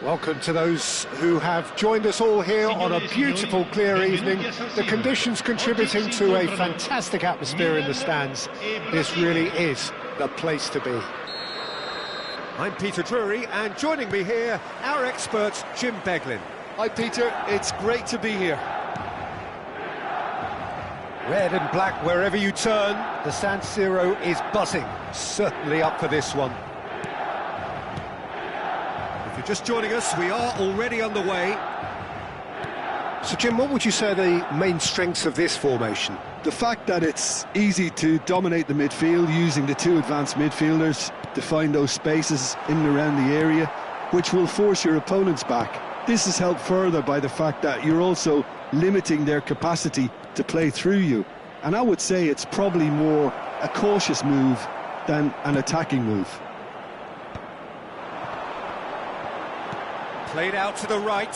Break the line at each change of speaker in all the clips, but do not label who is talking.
Welcome to those who have joined us all here on a beautiful, clear evening. The conditions contributing to a fantastic atmosphere in the stands. This really is the place to be. I'm Peter Drury, and joining me here, our expert, Jim Beglin.
Hi Peter, it's great to be here.
Red and black wherever you turn, the San Siro is buzzing. Certainly up for this one. If you're just joining us, we are already underway. So Jim, what would you say are the main strengths of this formation?
The fact that it's easy to dominate the midfield using the two advanced midfielders to find those spaces in and around the area, which will force your opponents back. This is helped further by the fact that you're also limiting their capacity to play through you. And I would say it's probably more a cautious move than an attacking move.
Played out to the right.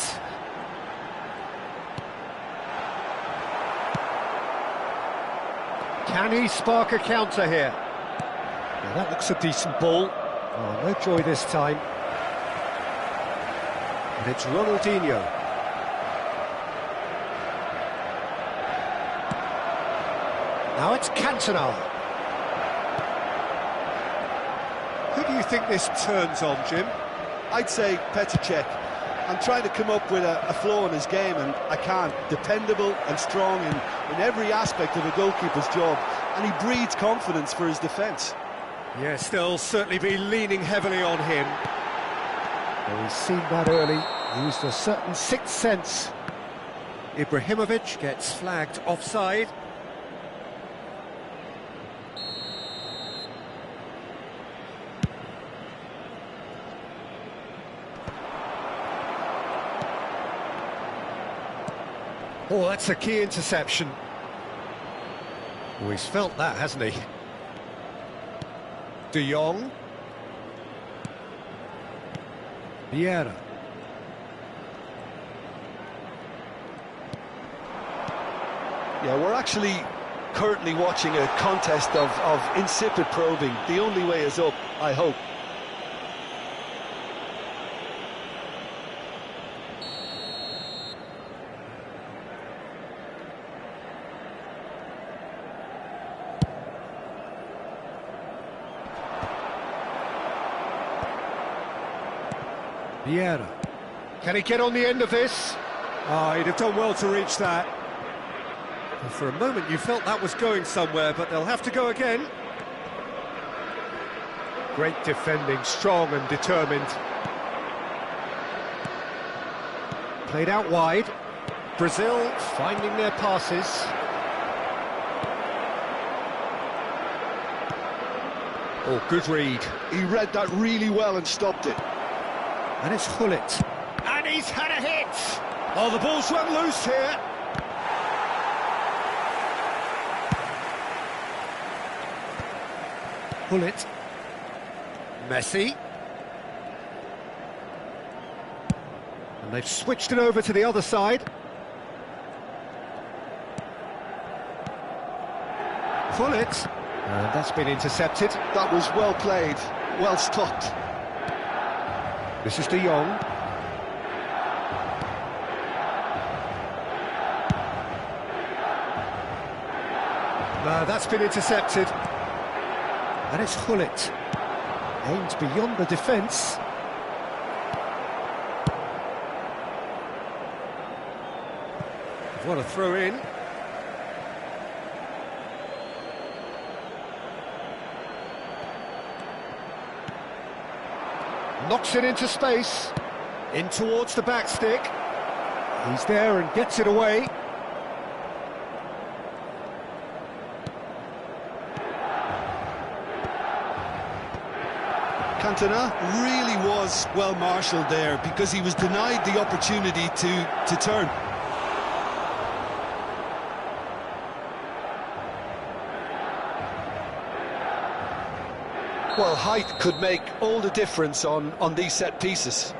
Can he spark a counter here? Now that looks a decent ball. Oh, no joy this time. And it's Ronaldinho. Now it's Cantona. Who do you think this turns on, Jim?
I'd say Petr Cech. I'm trying to come up with a flaw in his game, and I can't. Dependable and strong in every aspect of a goalkeeper's job, and he breeds confidence for his defence.
Yes, they'll certainly be leaning heavily on him. Well, he's seen that early, used a certain sixth sense. Ibrahimovic gets flagged offside. Oh, that's a key interception. Oh, he's felt that, hasn't he? De Jong. Vieira.
Yeah, we're actually currently watching a contest of insipid probing. The only way is up, I hope.
Vieira. Can he get on the end of this? Oh, he'd have done well to reach that. Well, for a moment you felt that was going somewhere, but they'll have to go again. Great defending, strong and determined. Played out wide. Brazil finding their passes. Oh, good read.
He read that really well and stopped it.
And it's Gullit. And he's had a hit! Oh, the ball's run loose here. Gullit. Messi. And they've switched it over to the other side. Gullit. And that's been intercepted.
That was well played, well stopped.
This is De Jong. No, that's been intercepted. And it's Gullit. Aimed beyond the defence. What a throw in. Knocks it into space, in towards the back stick. He's there and gets it away.
Cantona really was well marshalled there because he was denied the opportunity to turn. Well, height could make all the difference on these set pieces.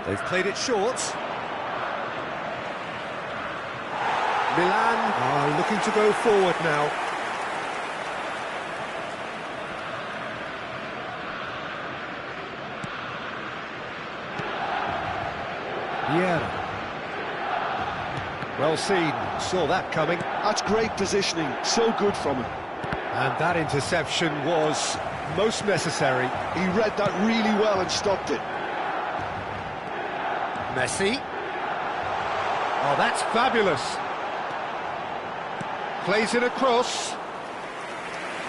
They've played it short. Milan are looking to go forward now. Vieira. Well seen, saw that coming.
That's great positioning, so good from him.
And that interception was most necessary.
He read that really well and stopped it.
Messi. Oh, that's fabulous. Plays it across.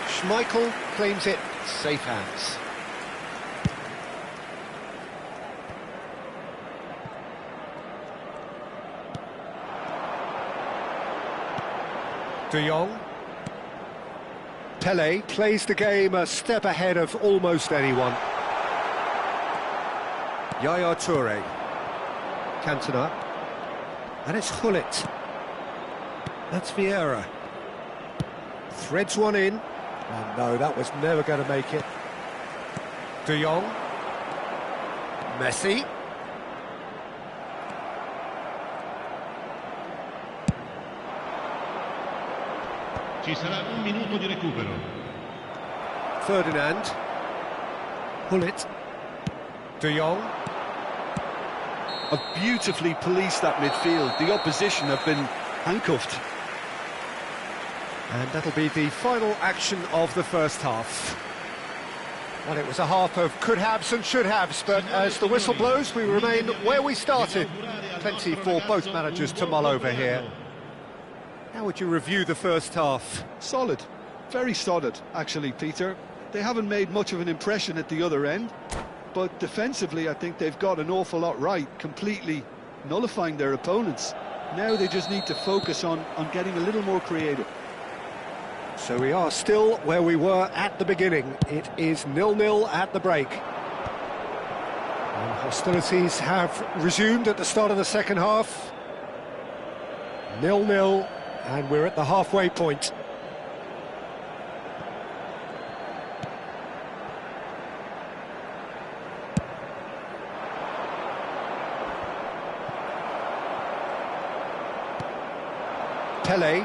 Schmeichel claims it, safe hands. De Jong. Pele plays the game a step ahead of almost anyone. Yaya Toure. Cantona. And it's Gullit. That's Vieira. Threads one in. Oh no, that was never going to make it. De Jong. Messi.
Ci sarà un minuto di recupero.
Ferdinand. Gullit. De Jong.
Have beautifully policed that midfield. The opposition have been handcuffed.
And that'll be the final action of the first half. Well, it was a half of could-haves and should-haves, but as the whistle blows, we remain where we started. Plenty for both managers to mull over here. How would you review the first half?
Solid, very solid, actually, Peter. They haven't made much of an impression at the other end, but defensively I think they've got an awful lot right, completely nullifying their opponents. Now they just need to focus on getting a little more creative.
So we are still where we were at the beginning. It is 0-0 at the break. And hostilities have resumed at the start of the second half. 0-0, and we're at the halfway point. Pele.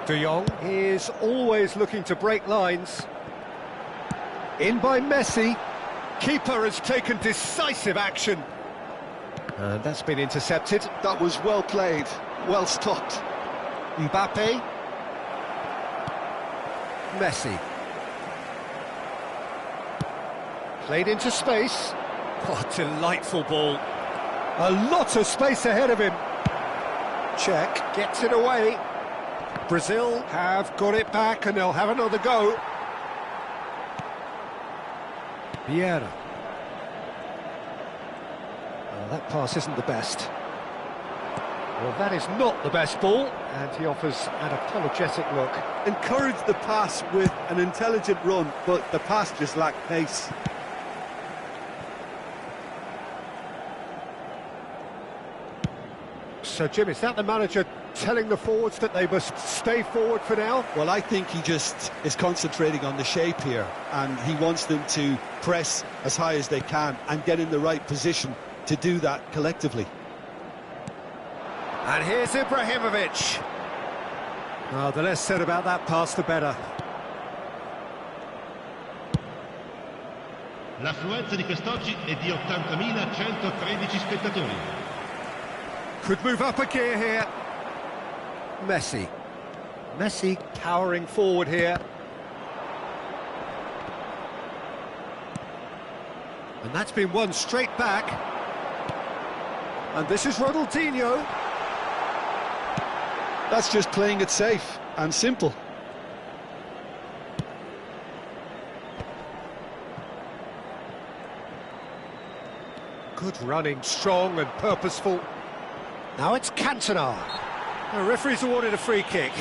De Jong is always looking to break lines. In by Messi. Keeper has taken decisive action. And that's been intercepted.
That was well played, well stopped.
Mbappe. Messi. Played into space. What a delightful ball. A lot of space ahead of him. Check, gets it away. Brazil have got it back and they'll have another go. Vieira. Well, that pass isn't the best. Well, that is not the best ball, and he offers an apologetic look.
Encouraged the pass with an intelligent run, but the pass just lacked pace.
So, Jim, is that the manager telling the forwards that they must stay forward for now?
Well, I think he just is concentrating on the shape here, and he wants them to press as high as they can and get in the right position to do that collectively.
And here's Ibrahimovic. Oh, the less said about that pass, the better.
L'affluenza di quest'oggi è di 80.113 spettatori.
Could move up a gear here. Messi. Messi powering forward here. And that's been won straight back. And this is Ronaldinho.
That's just playing it safe and simple.
Good running, strong and purposeful. Now it's Cantona. The referee's awarded a free kick.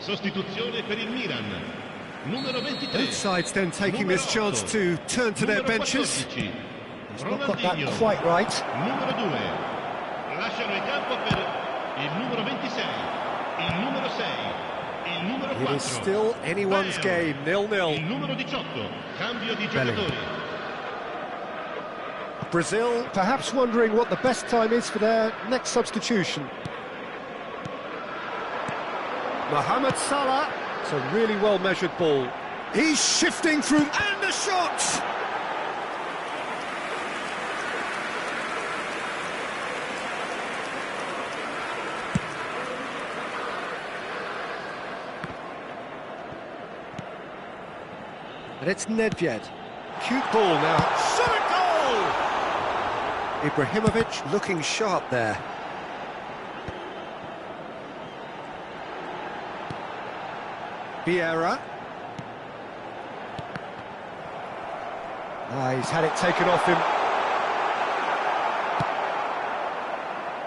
Sostituzione per il Milan. Numero 23.
Both sides then taking this chance to turn to their benches.
14.
He's not got that
Ronaldinho.
quite right.
Numero 2. Lasciano il campo per il numero 26, il numero 6, il numero 4.
It is still anyone's game, 0-0.
Il numero 18, cambio di
Bellingham.
giocatori.
Brazil perhaps wondering what the best time is for their next substitution. Mohamed Salah. It's a really well-measured ball. He's shifting through, and the shot! And it's Nedved. Cute ball now. Shot a goal! Ibrahimovic looking sharp there. Vieira. He's had it taken off him.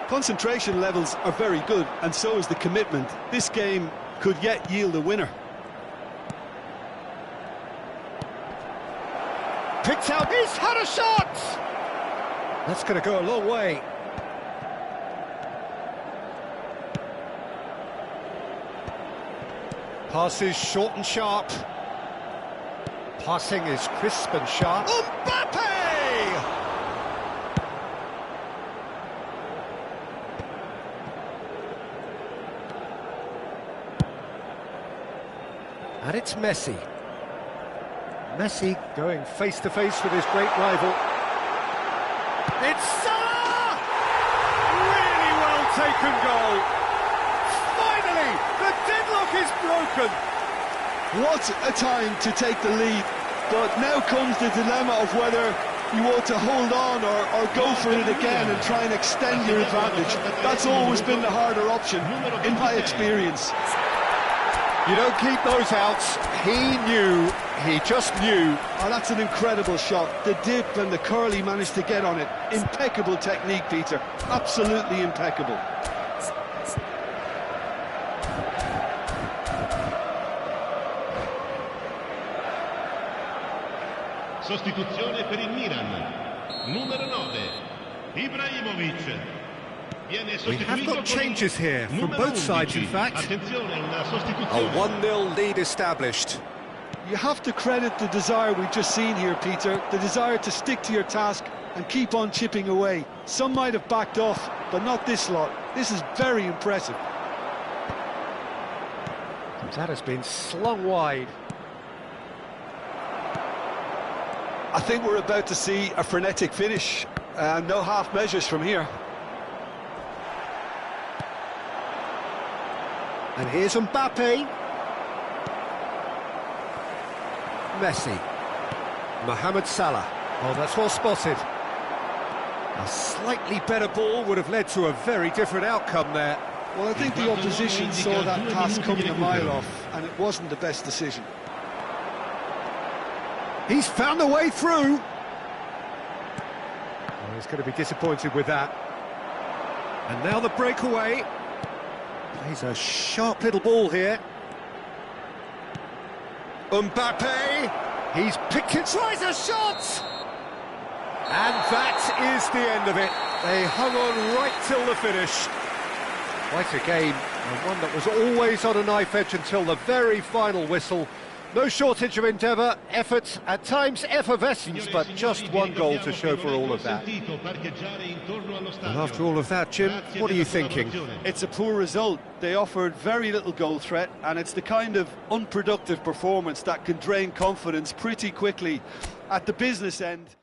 Concentration levels are very good, and so is the commitment. This game could yet yield a winner.
Picked out, he's had a shot! That's going to go a long way. Passes short and sharp. Passing is crisp and sharp. Mbappe! And it's Messi. Messi going face-to-face with his great rival. It's Salah! Really well-taken goal. Finally, the deadlock is broken.
What a time to take the lead, but now comes the dilemma of whether you want to hold on or go for it again and try and extend your advantage. That's always been the harder option, in my experience.
You don't keep those outs. He just knew.
Oh, that's an incredible shot. The dip and the curl he managed to get on it. Impeccable technique, Peter. Absolutely impeccable.
Sostituzione per il Milan. Numero 9, Ibrahimovic.
We have got changes here from both sides, in fact.
Attenzione, una
A
sostituzione.
1-0 lead established.
You have to credit the desire we've just seen here, Peter. The desire to stick to your task and keep on chipping away. Some might have backed off, but not this lot. This is very impressive.
That has been slung wide.
I think we're about to see a frenetic finish. No half measures from here.
And here's Mbappe. Messi. Mohamed Salah. Oh, that's well spotted. A slightly better ball would have led to a very different outcome there.
Well, I think the opposition saw that pass coming a mile off, and it wasn't the best decision.
He's found a way through. Oh, he's going to be disappointed with that. And now the breakaway. Plays a sharp little ball here. Mbappe. He's picked it, tries a shot! And that is the end of it. They hung on right till the finish. Quite a game, and one that was always on a knife edge until the very final whistle. No shortage of endeavour, effort, at times effervescence, but just one goal to show for all of that. And after all of that, Jim, what are you thinking?
It's a poor result. They offered very little goal threat, and it's the kind of unproductive performance that can drain confidence pretty quickly at the business end.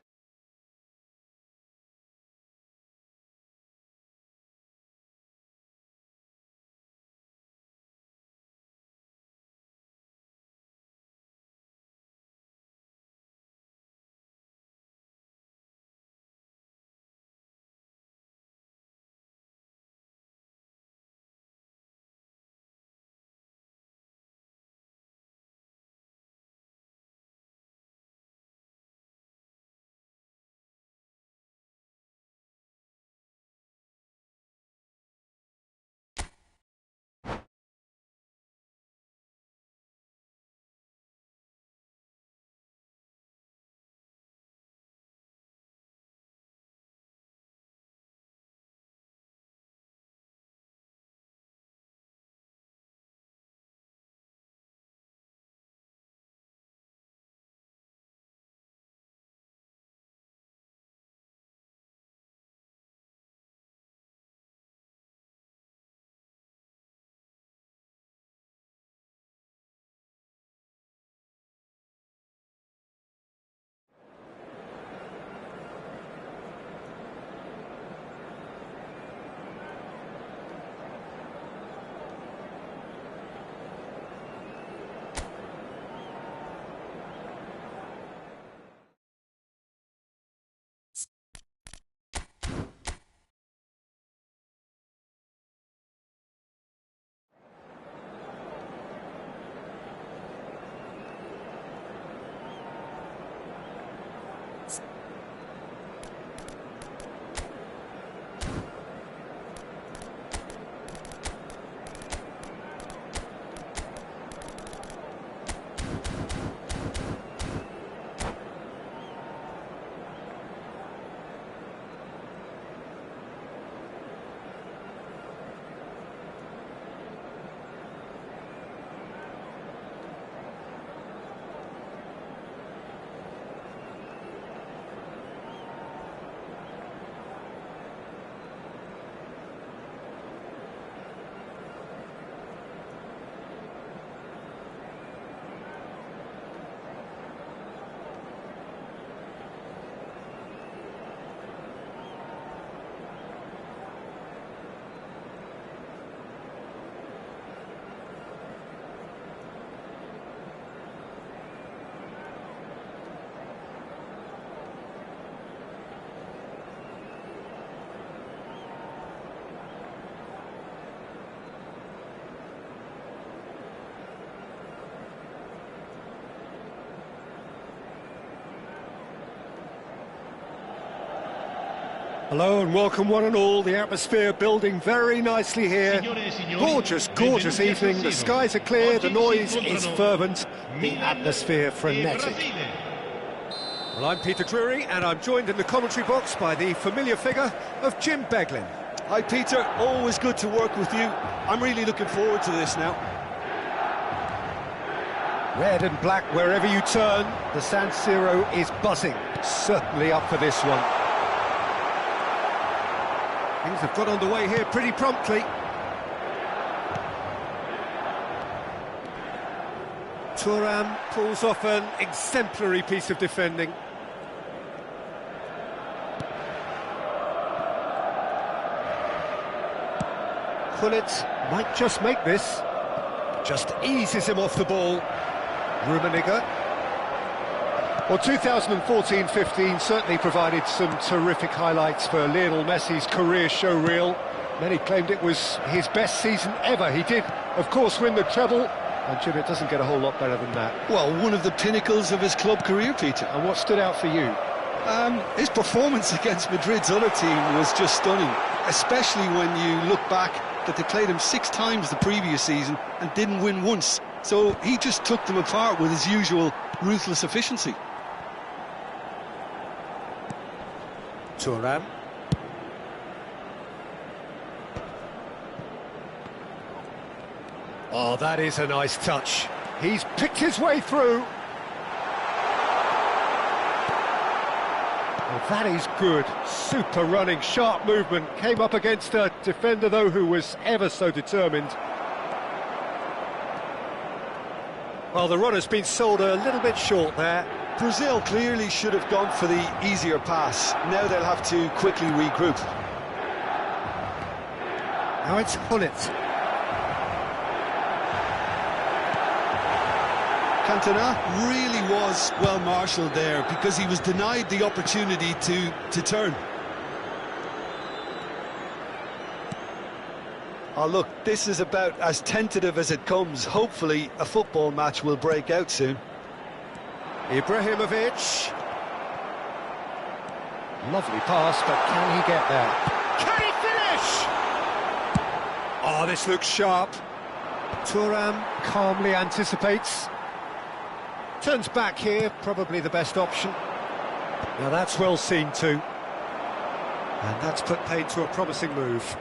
Hello and welcome one and all. The atmosphere building very nicely here. Gorgeous, gorgeous evening. The skies are clear, the noise is fervent, the atmosphere frenetic. Well, I'm Peter Drury and I'm joined in the commentary box by the familiar figure of Jim Beglin.
Hi Peter, always good to work with you. I'm really looking forward to this now.
Red and black wherever you turn, the San Siro is buzzing. Certainly up for this one. Things have got underway here pretty promptly. Thuram pulls off an exemplary piece of defending. Gullit might just make this. Just eases him off the ball. Rummenigge. Well, 2014-15 certainly provided some terrific highlights for Lionel Messi's career showreel. Many claimed it was his best season ever. He did, of course, win the treble, and Jim, it doesn't get a whole lot better than that.
Well, one of the pinnacles of his club career, Peter.
And what stood out for you?
His performance against Madrid's other team was just stunning, especially when you look back that they played him 6 times the previous season and didn't win once. So he just took them apart with his usual ruthless efficiency.
Thuram. Oh, that is a nice touch. He's picked his way through. Oh, that is good. Super running, sharp movement. Came up against a defender, though, who was ever so determined. Well, the runner's been sold a little bit short there.
Brazil clearly should have gone for the easier pass. Now they'll have to quickly regroup.
Now it's Gullit.
Cantona really was well marshalled there because he was denied the opportunity to turn. Oh, look, this is about as tentative as it comes. Hopefully, a football match will break out soon.
Ibrahimovic. Lovely pass, but can he get there? Can he finish? Oh, this looks sharp. Thuram calmly anticipates. Turns back here, probably the best option. Now that's well seen too. And that's put paid to a promising move.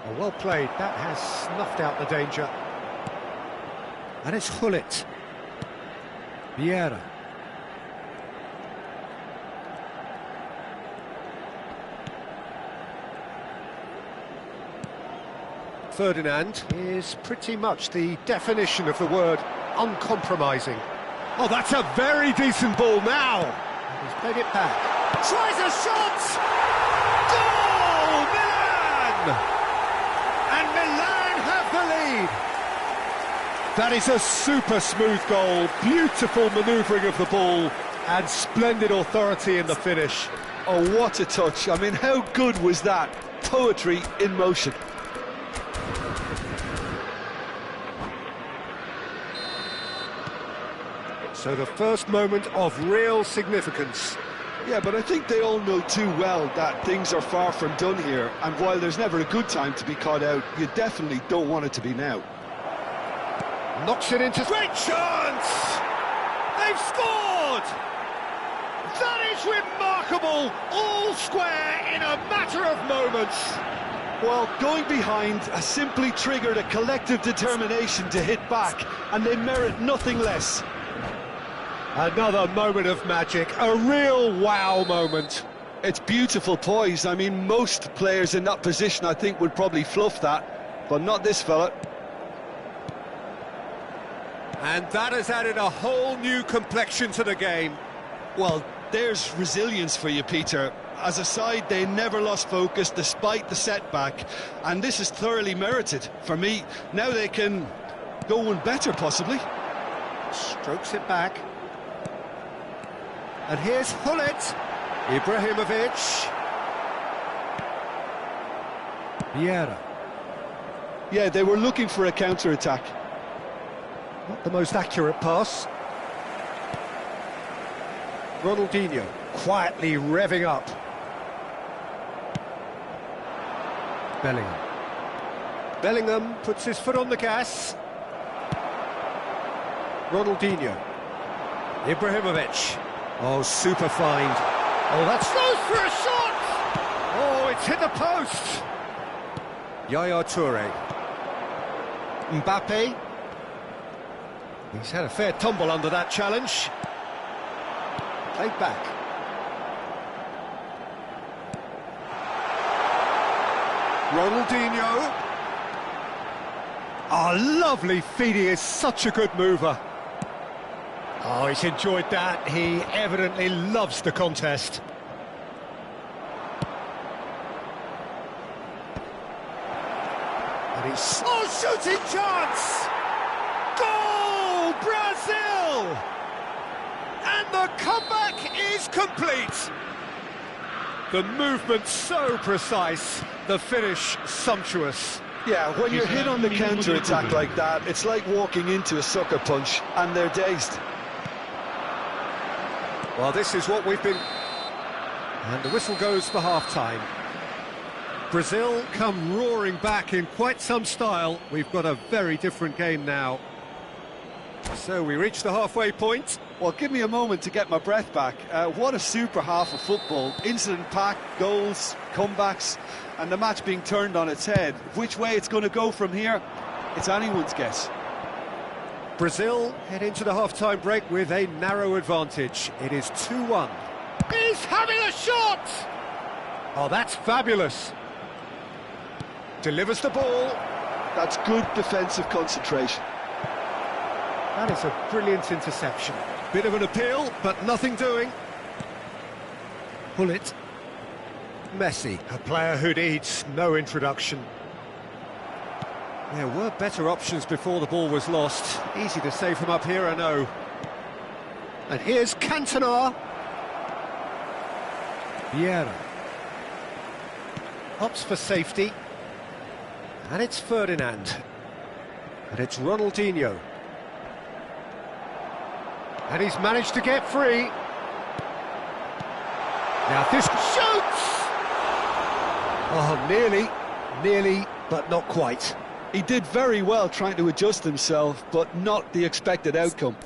Oh, well played, that has snuffed out the danger. And it's Gullit. Vieira. Ferdinand is pretty much the definition of the word uncompromising. Oh, that's a very decent ball now. He's played it back. Tries a shot! Goal! Milan! And Milan have the lead. That is a super smooth goal, beautiful manoeuvring of the ball, and splendid authority in the finish.
Oh, what a touch. I mean, how good was that? Poetry in motion.
So the first moment of real significance.
Yeah, but I think they all know too well that things are far from done here, and while there's never a good time to be caught out, you definitely don't want it to be now.
Knocks it into... Great chance! They've scored! That is remarkable! All square in a matter of moments.
Well, going behind has simply triggered a collective determination to hit back, and they merit nothing less.
Another moment of magic, a real wow moment.
It's beautiful poise. I mean, most players in that position, I think, would probably fluff that, but not this fella.
And that has added a whole new complexion to the game.
Well, there's resilience for you, Peter. As a side, they never lost focus despite the setback, and this is thoroughly merited. For me, now they can go one better, possibly.
Strokes it back. And here's Gullit. Ibrahimovic. Vieira.
Yeah, they were looking for a counter-attack.
Not the most accurate pass. Ronaldinho. quietly revving up. Bellingham puts his foot on the gas. Ronaldinho. Ibrahimovic. Oh, super find. Oh, that's close for a shot! Oh, it's hit the post! Yaya Toure. Mbappe. He's had a fair tumble under that challenge. Played back. Ronaldinho. Oh, lovely feed. He is such a good mover. Oh, he's enjoyed that. He evidently loves the contest. And he's... Oh, shooting chance! Goal! Brazil! And the comeback is complete. The movement so precise, the finish sumptuous.
Yeah, when you're hit on the counter-attack like that, it's like walking into a sucker punch, and they're dazed.
Well, this is what we've been... And the whistle goes for half-time. Brazil come roaring back in quite some style. We've got a very different game now. So we reach the halfway point.
Well, give me a moment to get my breath back. What a super half of football. Incident-packed, goals, comebacks, and the match being turned on its head. Which way it's going to go from here, it's anyone's guess.
Brazil head into the half-time break with a narrow advantage. It is 2-1. He's having a shot! Oh, that's fabulous. Delivers the ball.
That's good defensive concentration.
That is a brilliant interception. Bit of an appeal, but nothing doing. Pull it. Messi, a player who needs no introduction. There were better options before the ball was lost. Easy to save from up here, I know. And here's Cantona. Vieira. Opts for safety. And it's Ferdinand. And it's Ronaldinho. And he's managed to get free. Now this shoots! Oh, nearly, but not quite.
He did very well trying to adjust himself, but not the expected outcome.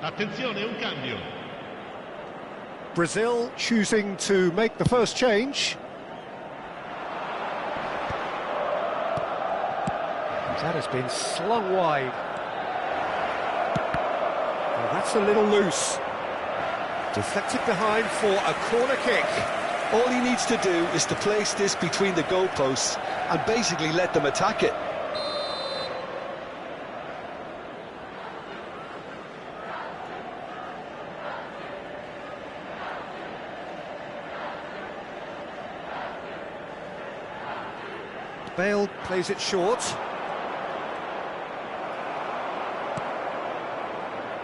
Attenzione, un cambio.
Brazil choosing to make the first change. That has been slung wide. Well, that's a little loose. Deflected behind for a corner kick.
All he needs to do is to place this between the goalposts and basically let them attack it.
Bale plays it short.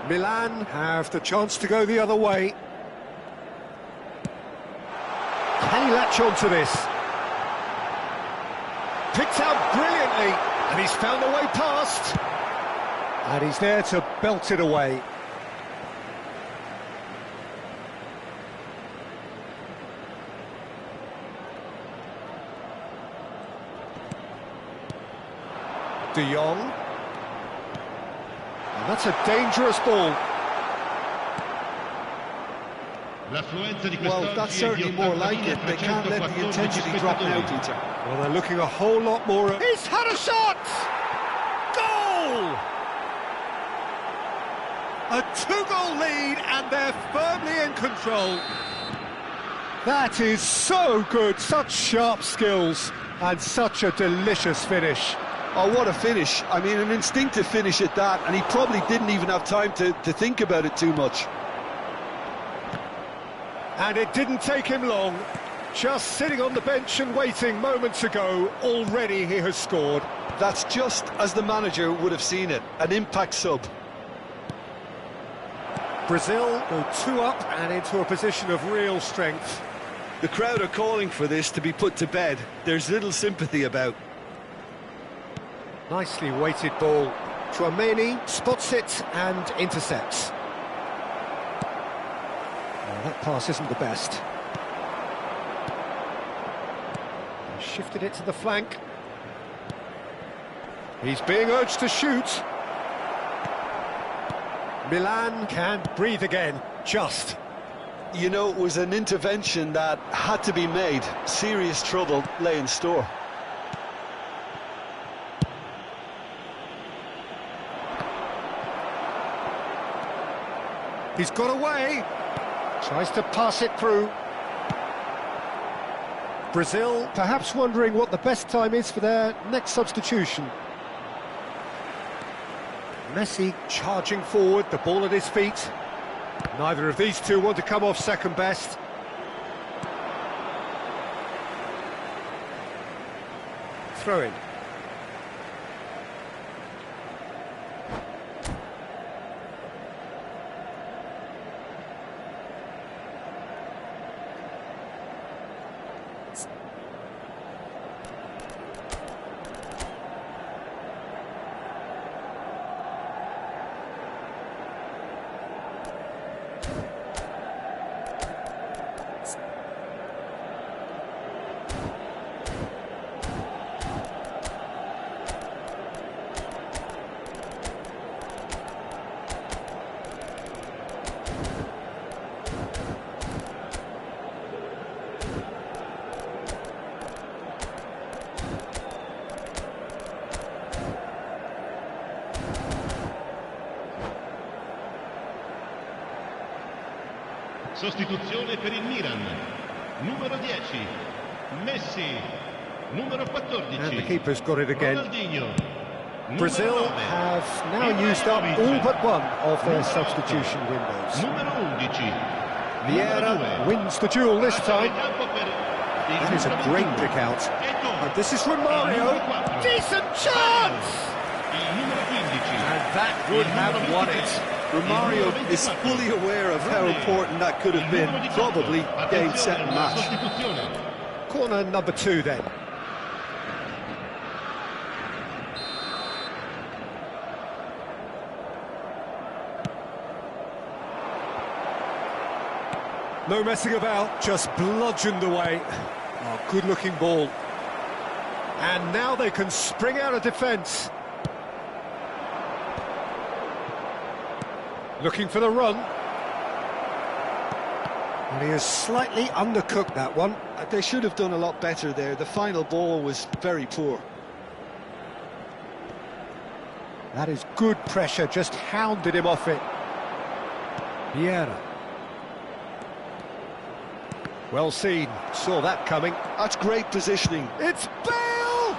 Milan have the chance to go the other way. Can he latch on to this? Picked out brilliantly, and he's found a way past. And he's there to belt it away. De Jong. That's a dangerous ball.
Well, that's certainly more like it. They can't let the intensity drop now, Peter.
Well, they're looking a whole lot more... He's had a shot! Goal! A 2-goal lead, and they're firmly in control. That is so good, such sharp skills, and such a delicious finish.
Oh, what a finish. I mean, an instinctive finish at that, and he probably didn't even have time to think about it too much.
And it didn't take him long. Just sitting on the bench and waiting moments ago, already he has scored.
That's just as the manager would have seen it, an impact sub.
Brazil go 2 up and into a position of real strength.
The crowd are calling for this to be put to bed. There's little sympathy about.
Nicely weighted ball. Chouameni spots it and intercepts. That pass isn't the best. He shifted it to the flank. He's being urged to shoot. Milan can't breathe again, just.
You know, it was an intervention that had to be made. Serious trouble lay in store.
He's got away. Tries to pass it through. Brazil perhaps wondering what the best time is for their next substitution. Messi charging forward, the ball at his feet. Neither of these two want to come off second best. Throw in.
Sostituzione per il Milan. Numero 10, Messi. Numero 14,
and the keeper's got it again.
Ronaldinho.
Brazil have now used up all but one of their substitution windows.
Numero 11.
Vieira wins the duel this time. That is a great pick out. And this is Romario. Decent chance! And that would have won it.
Romario is fully aware of how important that could have been. Probably game, set and match.
Corner number 2 then. No messing about, just bludgeoned away. Oh, good-looking ball. And now they can spring out of defence. Looking for the run. And he has slightly undercooked that one.
They should have done a lot better there. The final ball was very poor.
That is good pressure, just hounded him off it. Vieira. Well seen, saw that coming.
That's great positioning.
It's Bale!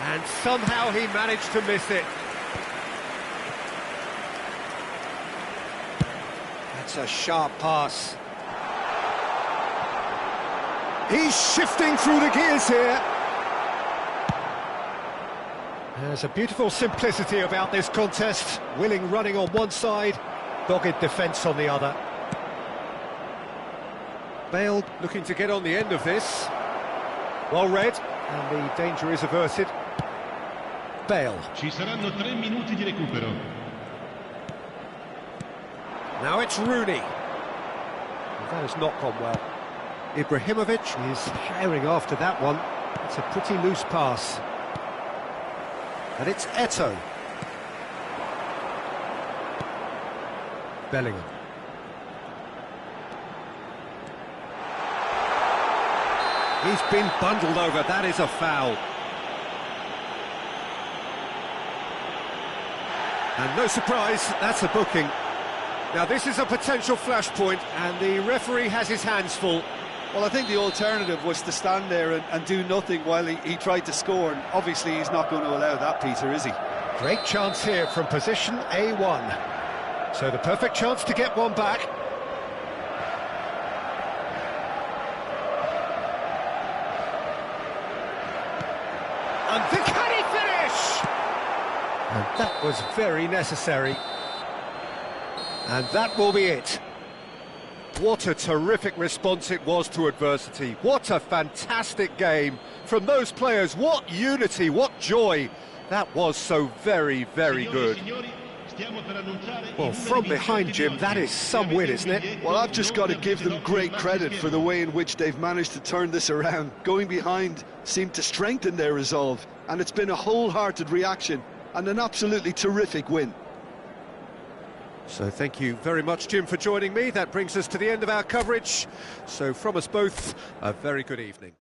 And somehow he managed to miss it. That's a sharp pass. He's shifting through the gears here. There's a beautiful simplicity about this contest. Willing running on one side, dogged defence on the other. Bale looking to get on the end of this. Well read, and the danger is averted. Bale.
Ci saranno 3 minuti di recupero.
Now it's Rooney. Well, that has not gone well. Ibrahimovic is herring after that one. It's a pretty loose pass. And it's Eto'o. Bellingham. He's been bundled over, that is a foul. And no surprise, that's a booking. Now this is a potential flashpoint, and the referee has his hands full.
Well, I think the alternative was to stand there and do nothing while he tried to score, and obviously he's not going to allow that, Peter, is he?
Great chance here from position A1. So the perfect chance to get one back. And can he finish? And that was very necessary. And that will be it. What a terrific response it was to adversity. What a fantastic game from those players. What unity, what joy. That was so very, very good. Well, from behind, Jim, that is some win, isn't it?
Well, I've just got to give them great credit for the way in which they've managed to turn this around. Going behind seemed to strengthen their resolve, and it's been a wholehearted reaction and an absolutely terrific win.
So thank you very much, Jim, for joining me. That brings us to the end of our coverage. So from us both, a very good evening.